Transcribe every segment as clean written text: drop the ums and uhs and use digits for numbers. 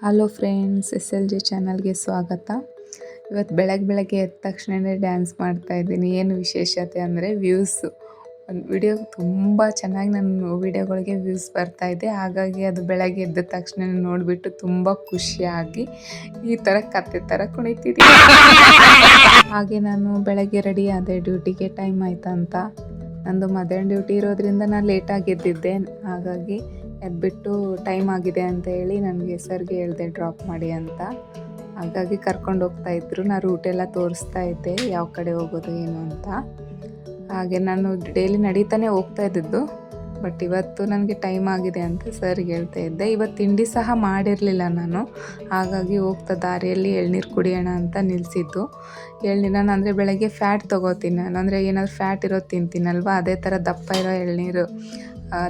Hello friends, SLG ಚಾನಲ್ಗೆ ಸ್ವಾಗತ. ಇವತ್ತು ಬೆಳಗ್ಗೆ ಎದ್ದ ತಕ್ಷಣವೇ ಡ್ಯಾನ್ಸ್ ಮಾಡ್ತಾಯಿದ್ದೀನಿ. ಏನು ವಿಶೇಷತೆ ಅಂದರೆ ವ್ಯೂಸು. ಒಂದು ವಿಡಿಯೋ ತುಂಬ ಚೆನ್ನಾಗಿ ನನ್ನ ವಿಡಿಯೋಗಳಿಗೆ ವ್ಯೂಸ್ ಬರ್ತಾಯಿದೆ. ಹಾಗಾಗಿ ಅದು ಬೆಳಗ್ಗೆ ಎದ್ದ ತಕ್ಷಣ ನೋಡಿಬಿಟ್ಟು ತುಂಬ ಖುಷಿಯಾಗಿ ಈ ಥರ ಕತ್ತೆ ಥರ ಕುಣಿತಿದ್ದೀನಿ. ಹಾಗೆ ನಾನು ಬೆಳಗ್ಗೆ ರೆಡಿ ಆದೆ, ಡ್ಯೂಟಿಗೆ ಟೈಮ್ ಆಯ್ತಾ ಅಂತ. ನಂದು ಮಧ್ಯಾಹ್ನ ಡ್ಯೂಟಿ ಇರೋದ್ರಿಂದ ನಾನು ಲೇಟಾಗಿ ಎದ್ದಿದ್ದೆ. ಹಾಗಾಗಿ ಎದ್ಬಿಟ್ಟು ಟೈಮ್ ಆಗಿದೆ ಅಂತ ಹೇಳಿ ನನಗೆ ಸರ್ಗೆ ಹೇಳಿದೆ ಡ್ರಾಪ್ ಮಾಡಿ ಅಂತ. ಹಾಗಾಗಿ ಕರ್ಕೊಂಡು ಹೋಗ್ತಾಯಿದ್ರು. ನಾನು ರೂಟೆಲ್ಲ ತೋರಿಸ್ತಾ ಇದ್ದೆ, ಯಾವ ಕಡೆ ಹೋಗೋದು ಏನು ಅಂತ. ಹಾಗೆ ನಾನು ಡೈಲಿ ನಡೀತಾನೆ ಹೋಗ್ತಾ ಇದ್ದಿದ್ದು, ಬಟ್ ಇವತ್ತು ನನಗೆ ಟೈಮ್ ಆಗಿದೆ ಅಂತ ಸರ್ಗೆ ಹೇಳ್ತಾ ಇದ್ದೆ. ಇವತ್ತು ತಿಂಡಿ ಸಹ ಮಾಡಿರಲಿಲ್ಲ ನಾನು. ಹಾಗಾಗಿ ಹೋಗ್ತಾ ದಾರಿಯಲ್ಲಿ ಎಳ್ನೀರು ಕುಡಿಯೋಣ ಅಂತ ನಿಲ್ಲಿಸಿದ್ದು. ಎಳ್ನೀರು ನಾನು ಅಂದರೆ ಬೆಳಗ್ಗೆ ಫ್ಯಾಟ್ ತೊಗೋತೀನಿ ನಾನು, ಅಂದರೆ ಏನಾದರೂ ಫ್ಯಾಟ್ ಇರೋದು ತಿಂತೀನಲ್ವ, ಅದೇ ಥರ ದಪ್ಪ ಇರೋ ಎಳ್ನೀರು,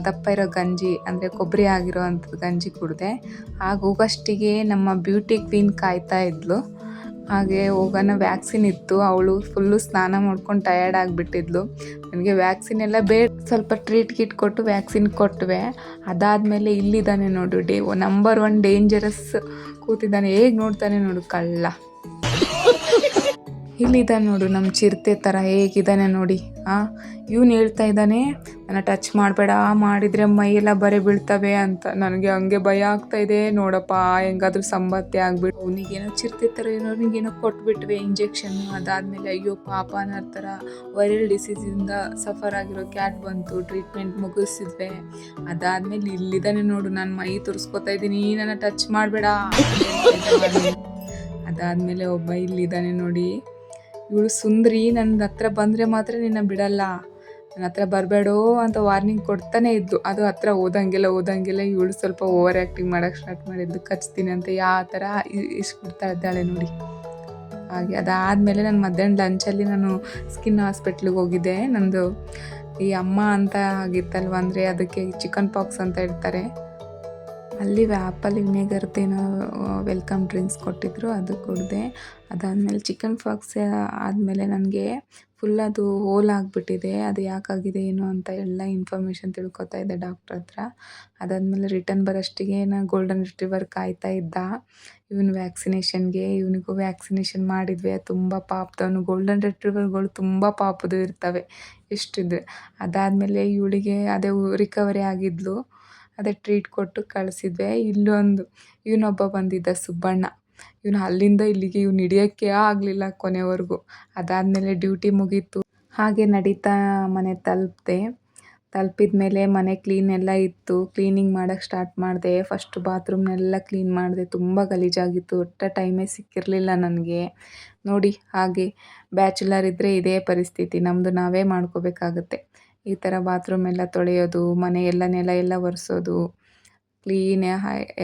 ದಪ್ಪ ಇರೋ ಗಂಜಿ ಅಂದರೆ ಕೊಬ್ಬರಿ ಆಗಿರೋ ಅಂಥದ್ದು ಗಂಜಿ ಕುಡಿದೆ. ಆಗ ಹೋಗೋಷ್ಟಿಗೆ ನಮ್ಮ ಬ್ಯೂಟಿ ಕ್ವೀನ್ ಕಾಯ್ತಾ ಇದ್ಲು. ಹಾಗೆ ಹೋಗೋಣ, ವ್ಯಾಕ್ಸಿನ್ ಇತ್ತು. ಅವಳು ಫುಲ್ಲು ಸ್ನಾನ ಮಾಡ್ಕೊಂಡು ಟಯರ್ಡ್ ಆಗಿಬಿಟ್ಟಿದ್ಲು. ನನಗೆ ವ್ಯಾಕ್ಸಿನ್ ಎಲ್ಲ ಬೇಡ, ಸ್ವಲ್ಪ ಟ್ರೀಟ್ ಕಿಟ್ ಕೊಟ್ಟು ವ್ಯಾಕ್ಸಿನ್ ಕೊಟ್ಟವೆ. ಅದಾದಮೇಲೆ ಇಲ್ಲಿದ್ದಾನೆ ನೋಡು, ನಂಬರ್ 1 ಡೇಂಜರಸ್ ಕೂತಿದ್ದಾನೆ. ಹೇಗೆ ನೋಡ್ತಾನೆ ನೋಡು ಕಳ್ಳ. ಇಲ್ಲಿದ್ದಾನೆ ನೋಡು ನಮ್ಮ ಚಿರತೆ ಥರ ಹೇಗಿದ್ದಾನೆ ನೋಡಿ. ಇವನು ಹೇಳ್ತಾ ಇದ್ದಾನೆ, ನನ್ನ ಟಚ್ ಮಾಡಬೇಡ, ಮಾಡಿದರೆ ಮೈಯೆಲ್ಲ ಬರೆ ಬೀಳ್ತವೆ ಅಂತ. ನನಗೆ ಹಂಗೆ ಭಯ ಆಗ್ತಾಯಿದೆ. ನೋಡಪ್ಪ ಹೆಂಗಾದ್ರೂ ಸಂಬತ್ತೆ ಆಗಿಬಿಟ್ಟು ಅವನಿಗೇನೋ ಚಿರತೆ ಥರ ಏನೋ ಕೊಟ್ಬಿಟ್ವೆ ಇಂಜೆಕ್ಷನ್ನು. ಅದಾದಮೇಲೆ ಅಯ್ಯೋ ಪಾಪ ಅನ್ನೋ ಥರ ವೈರಲ್ ಡಿಸೀಸಿಂದ ಸಫರ್ ಆಗಿರೋ ಕ್ಯಾಟ್ ಬಂತು, ಟ್ರೀಟ್ಮೆಂಟ್ ಮುಗಿಸಿದ್ವಿ. ಅದಾದಮೇಲೆ ಇಲ್ಲಿದ್ದಾನೆ ನೋಡು, ನಾನು ಮೈ ತುರಿಸ್ಕೊತಾ ಇದ್ದೀನಿ, ನನ್ನ ಟಚ್ ಮಾಡಬೇಡ. ಅದಾದಮೇಲೆ ಒಬ್ಬ ಇಲ್ಲಿದ್ದಾನೆ ನೋಡಿ, ಇವಳು ಸುಂದ್ರಿ, ನನ್ನ ಹತ್ರ ಬಂದರೆ ಮಾತ್ರ ನಿನ್ನ ಬಿಡಲ್ಲ, ನನ್ನ ಹತ್ರ ಬರಬೇಡೋ ಅಂತ ವಾರ್ನಿಂಗ್ ಕೊಡ್ತಾನೆ ಇದ್ಲು. ಅದು ಹತ್ರ ಓದಂಗೆಲ್ಲ ಇವಳು ಸ್ವಲ್ಪ ಓವರ್ ಆ್ಯಕ್ಟಿಂಗ್ ಮಾಡೋಕ್ಕೆ ಸ್ಟಾರ್ಟ್ ಮಾಡಿದ್ದು. ಕಚ್ತೀನಿ ಅಂತ ಯಾವ ಥರ ಇಸ್ಬಿಡ್ತಾ ಇದ್ದಾಳೆ ನೋಡಿ. ಹಾಗೆ ಅದಾದಮೇಲೆ ನಾನು ಮಧ್ಯಾಹ್ನ ಲಂಚಲ್ಲಿ ನಾನು ಸ್ಕಿನ್ ಹಾಸ್ಪಿಟ್ಲಿಗೆ ಹೋಗಿದ್ದೆ. ನಂದು ಈ ಅಮ್ಮ ಅಂತ ಆಗಿತ್ತಲ್ವ, ಅಂದರೆ ಅದಕ್ಕೆ ಚಿಕನ್ ಪಾಕ್ಸ್ ಅಂತ ಇರ್ತಾರೆ. ಅಲ್ಲಿ ಆ್ಯಪಲ್ ವಿನೆಗರ್ದೇನೋ ವೆಲ್ಕಮ್ ಡ್ರಿಂಕ್ಸ್ ಕೊಟ್ಟಿದ್ದರು, ಅದು ಕುಡಿದೆ. ಅದಾದಮೇಲೆ ಚಿಕನ್ ಪಾಕ್ಸ್ ಆದಮೇಲೆ ನನಗೆ ಫುಲ್ ಅದು ಹೋಲ್ ಆಗಿಬಿಟ್ಟಿದೆ. ಅದು ಯಾಕಾಗಿದೆ ಏನು ಅಂತ ಎಲ್ಲ ಇನ್ಫಾರ್ಮೇಷನ್ ತಿಳ್ಕೊತಾ ಇದ್ದೆ ಡಾಕ್ಟ್ರ್ ಹತ್ರ. ಅದಾದಮೇಲೆ ರಿಟರ್ನ್ ಬರೋಷ್ಟಿಗೆ ನಾನು ಗೋಲ್ಡನ್ ರಿಟ್ರೀವರ್ ಕಾಯ್ತಾ ಇದ್ದ ಇವನು ವ್ಯಾಕ್ಸಿನೇಷನ್ಗೆ. ಇವನಿಗೂ ವ್ಯಾಕ್ಸಿನೇಷನ್ ಮಾಡಿದ್ವಿ. ತುಂಬ ಪಾಪದವನು. ಗೋಲ್ಡನ್ ರಿಟ್ರೀವರ್ಗಳು ತುಂಬ ಪಾಪದು ಇರ್ತವೆ ಎಷ್ಟಿದ್ರೆ. ಅದಾದಮೇಲೆ ಇವಳಿಗೆ ಅದೇ ರಿಕವರಿ ಆಗಿದ್ಲು, ಅದೇ ಟ್ರೀಟ್ ಕೊಟ್ಟು ಕಳಿಸಿದ್ವಿ. ಇಲ್ಲೊಂದು ಇವನೊಬ್ಬ ಬಂದಿದ್ದ ಸುಬ್ಬಣ್ಣ. ಇವನು ಅಲ್ಲಿಂದ ಇಲ್ಲಿಗೆ ಹಿಡಿಯೋಕ್ಕೆ ಆಗಲಿಲ್ಲ ಕೊನೆವರೆಗೂ. ಅದಾದಮೇಲೆ ಡ್ಯೂಟಿ ಮುಗೀತು. ಹಾಗೆ ನಡೀತಾ ಮನೆ ತಲುಪಿದ ಮೇಲೆ ಮನೆ ಕ್ಲೀನ್ ಎಲ್ಲ ಇತ್ತು. ಕ್ಲೀನಿಂಗ್ ಮಾಡೋಕ್ಕೆ ಸ್ಟಾರ್ಟ್ ಮಾಡಿದೆ. ಫಸ್ಟ್ ಬಾತ್ರೂಮ್ನೆಲ್ಲ ಕ್ಲೀನ್ ಮಾಡಿದೆ. ತುಂಬ ಗಲೀಜಾಗಿತ್ತು. ಟೈಮೇ ಸಿಕ್ಕಿರಲಿಲ್ಲ ನನಗೆ ನೋಡಿ. ಹಾಗೆ ಬ್ಯಾಚುಲರ್ ಇದ್ದರೆ ಇದೇ ಪರಿಸ್ಥಿತಿ, ನಮ್ಮದು ನಾವೇ ಮಾಡ್ಕೋಬೇಕಾಗುತ್ತೆ. ಈ ಥರ ಬಾತ್ರೂಮ್ ಎಲ್ಲ ತೊಳೆಯೋದು, ಮನೆ ಎಲ್ಲ ನೆಲ ಎಲ್ಲ ಒರೆಸೋದು,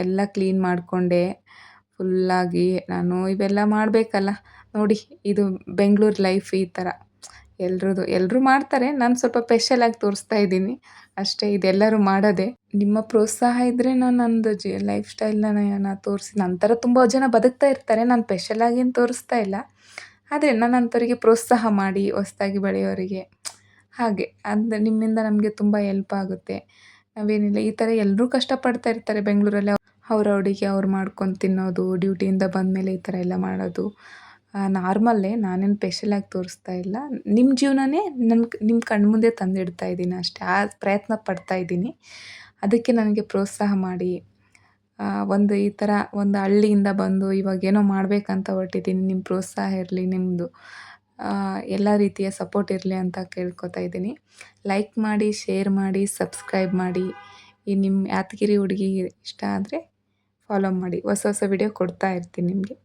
ಎಲ್ಲ ಕ್ಲೀನ್ ಮಾಡಿಕೊಂಡೆ ಫುಲ್ಲಾಗಿ. ನಾನು ಇವೆಲ್ಲ ಮಾಡಬೇಕಲ್ಲ ನೋಡಿ. ಇದು ಬೆಂಗಳೂರು ಲೈಫ್ ಈ ಥರ. ಎಲ್ಲರೂ ಮಾಡ್ತಾರೆ, ನಾನು ಸ್ವಲ್ಪ ಸ್ಪೆಷಲಾಗಿ ತೋರಿಸ್ತಾ ಇದ್ದೀನಿ ಅಷ್ಟೇ. ಇದೆಲ್ಲರೂ ಮಾಡೋದೆ. ನಿಮ್ಮ ಪ್ರೋತ್ಸಾಹ ಇದ್ದರೆ ನಾನು ನಂದು ಲೈಫ್ ಸ್ಟೈಲ್ನ ತೋರಿಸಿ, ನಂತರ ತುಂಬ ಜನ ಬದುಕ್ತಾ ಇರ್ತಾರೆ. ನಾನು ಸ್ಪೆಷಲಾಗೇನು ತೋರಿಸ್ತಾ ಇಲ್ಲ, ಆದರೆ ನನ್ನಂಥವ್ರಿಗೆ ಪ್ರೋತ್ಸಾಹ ಮಾಡಿ, ಹೊಸ್ದಾಗಿ ಬೆಳೆಯೋರಿಗೆ. ಹಾಗೆ ಅದು ನಿಮ್ಮಿಂದ ನಮಗೆ ತುಂಬ ಹೆಲ್ಪ್ ಆಗುತ್ತೆ. ನಾವೇನಿಲ್ಲ, ಈ ಥರ ಎಲ್ಲರೂ ಕಷ್ಟಪಡ್ತಾ ಇರ್ತಾರೆ ಬೆಂಗಳೂರಲ್ಲಿ. ಅವ್ರ ಅಡುಗೆ ಅವ್ರು ಮಾಡ್ಕೊಂಡು ತಿನ್ನೋದು, ಡ್ಯೂಟಿಯಿಂದ ಬಂದಮೇಲೆ ಈ ಥರ ಎಲ್ಲ ಮಾಡೋದು ನಾರ್ಮಲ್ಲೇ. ನಾನೇನು ಸ್ಪೆಷಲಾಗಿ ತೋರಿಸ್ತಾ ಇಲ್ಲ. ನಿಮ್ಮ ಜೀವನನೇ ನಿಮ್ಮ ಕಣ್ಮುಂದೆ ತಂದಿಡ್ತಾ ಇದ್ದೀನಿ ಅಷ್ಟೇ. ಆ ಪ್ರಯತ್ನ ಪಡ್ತಾ ಇದ್ದೀನಿ. ಅದಕ್ಕೆ ನನಗೆ ಪ್ರೋತ್ಸಾಹ ಮಾಡಿ. ಒಂದು ಈ ಥರ ಒಂದು ಹಳ್ಳಿಯಿಂದ ಬಂದು ಇವಾಗೇನೋ ಮಾಡಬೇಕಂತ ಹೊರಟಿದ್ದೀನಿ. ನಿಮ್ಮ ಪ್ರೋತ್ಸಾಹ ಇರಲಿ, ನಿಮ್ಮದು ಎಲ್ಲ ರೀತಿಯ ಸಪೋರ್ಟ್ ಇರಲಿ ಅಂತ ಕೇಳ್ಕೊತಾ ಇದ್ದೀನಿ. ಲೈಕ್ ಮಾಡಿ, ಶೇರ್ ಮಾಡಿ, ಸಬ್ಸ್ಕ್ರೈಬ್ ಮಾಡಿ. ನಿಮ್ಮ ಯಾದಗಿರಿ ಹುಡುಗಿ ಇಷ್ಟ ಆದರೆ ಫಾಲೋ ಮಾಡಿ. ಹೊಸ ವಿಡಿಯೋ ಕೊಡ್ತಾ ಇರ್ತೀನಿ ನಿಮಗೆ.